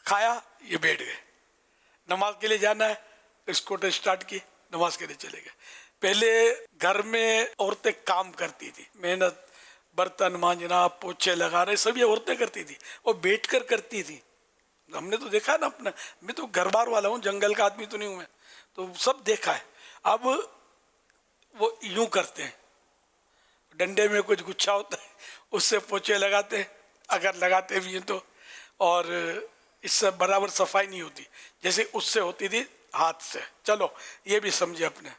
کھایا یہ بیٹھ گئے. نماز کے لیے جانا ہے تو اسکوٹر اسٹارٹ کی, نماز کے لیے چلے گئے. پہلے گھر میں عورتیں کام کرتی تھی, محنت, برتن مانجنا, پوچھے لگانے, سب یہ عورتیں کرتی تھی, اور بیٹھ کر کرتی تھی. ہم نے تو دیکھا نا اپنا, میں تو گھر بار والا ہوں, جنگل کا آدمی تو نہیں ہوں میں, تو سب دیکھا ہے. اب وہ یوں کرتے ہیں, ڈنڈے میں کچھ گچھا ہوتا ہے اس سے پوچھے لگاتے ہیں, اگر لگاتے بھی ہیں تو, اور اس سے برابر صفائی نہیں ہوتی جیسے اس سے ہوتی تھی ہاتھ سے. چلو یہ بھی سمجھے اپنے.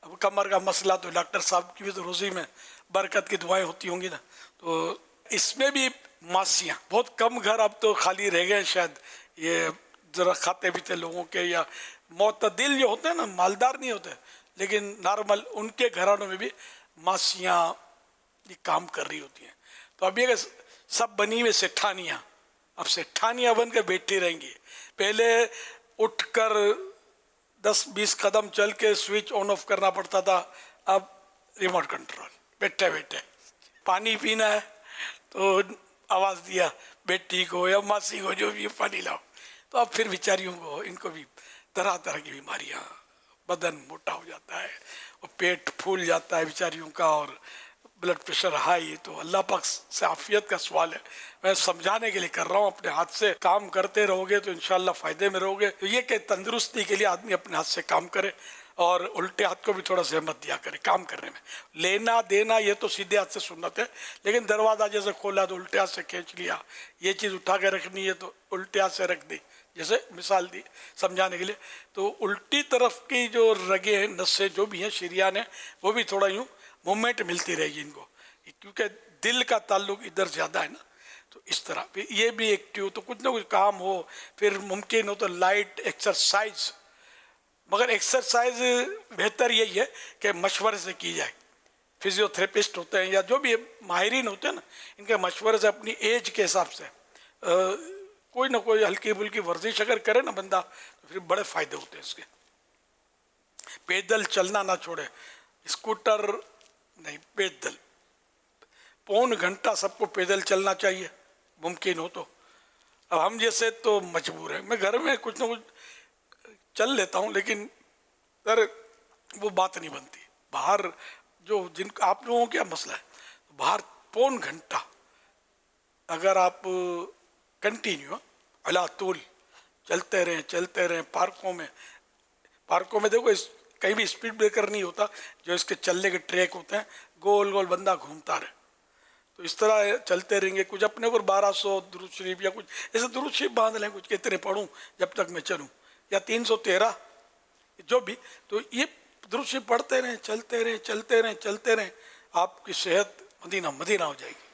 اب کمر کا مسئلہ تو ڈاکٹر صاحب کی بھی تو روزی میں برکت کی دعائیں ہوتی ہوں گی نا, تو اس میں بھی ماسیاں بہت کم گھر اب تو خالی رہ گئے شاید, یہ ذرا کھاتے پیتے لوگوں کے یا معتدل جو ہوتے ہیں نا, مالدار نہیں ہوتے لیکن نارمل, ان کے گھرانوں میں بھی ماسیاں یہ کام کر رہی ہوتی ہیں. تو اب یہ سب بنی ہوئے سیٹھانیاں, اب سیٹھانیاں بن کے بیٹھی رہیں گی. پہلے اٹھ کر 10-20 قدم چل کے سوئچ آن آف کرنا پڑتا تھا, اب ریموٹ کنٹرول, بیٹھے بیٹھے. پانی پینا ہے تو آواز دیا بیٹی کو یا ماسی کو جو بھی پانی لاؤ. تو اب پھر بیچاریوں کو, ان کو بھی طرح طرح کی بیماریاں, بدن موٹا ہو جاتا ہے اور پیٹ پھول جاتا ہے بیچاریوں کا, اور بلڈ پریشر ہائی. تو اللہ پاک سے عافیت کا سوال ہے, میں سمجھانے کے لیے کر رہا ہوں. اپنے ہاتھ سے کام کرتے رہو گے تو انشاءاللہ فائدے میں رہو گے. تو یہ کہ تندرستی کے لیے آدمی اپنے ہاتھ سے کام کرے, اور الٹے ہاتھ کو بھی تھوڑا زحمت دیا کرے کام کرنے میں. لینا دینا یہ تو سیدھے ہاتھ سے سنت ہے, لیکن دروازہ جیسے کھولا تو الٹے ہاتھ سے کھینچ لیا, یہ چیز اٹھا کے رکھنی ہے تو الٹے ہاتھ سے رکھ دی, جیسے مثال دی سمجھانے کے لیے. تو الٹی طرف کی جو رگیں ہیں, نسیں جو بھی ہیں, شریان ہیں, وہ بھی تھوڑا یوں مومنٹ ملتی رہے گی ان کو, کیونکہ دل کا تعلق ادھر زیادہ ہے نا. تو اس طرح یہ بھی ایکٹیو, تو کچھ نہ کچھ کام ہو. پھر ممکن ہو تو لائٹ ایکسرسائز, مگر ایکسرسائز بہتر یہی ہے کہ مشورے سے کی جائے. فزیو تھراپسٹ ہوتے ہیں یا جو بھی ماہرین ہوتے ہیں نا, ان کے مشورے سے اپنی ایج کے حساب سے کوئی نہ کوئی ہلکی پھلکی ورزش اگر کرے نا بندہ, تو پھر بڑے فائدے ہوتے ہیں اس کے. پیدل چلنا نہ چھوڑے, اسکوٹر نہیں, پیدل. 1.25 گھنٹہ سب کو پیدل چلنا چاہیے ممکن ہو تو. اب ہم جیسے تو مجبور ہیں, میں گھر میں کچھ نہ کچھ چل لیتا ہوں, لیکن وہ بات نہیں بنتی. باہر جو جن آپ لوگوں کا مسئلہ ہے, باہر 1.25 گھنٹہ اگر آپ کنٹینیو علا طول چلتے رہیں پارکوں میں دیکھو کہیں بھی اسپیڈ بریکر نہیں ہوتا, جو اس کے چلنے کے ٹریک ہوتے ہیں, گول گول بندہ گھومتا رہے. تو اس طرح چلتے رہیں گے. کچھ اپنے اوپر 1200 درود شریف یا کچھ ایسے درود شریف باندھ لیں, کچھ کتنے پڑھوں جب تک میں چلوں, یا 313 جو بھی. تو یہ درود شریف پڑھتے رہیں, چلتے رہیں, آپ کی صحت مدینہ ہو جائے گی.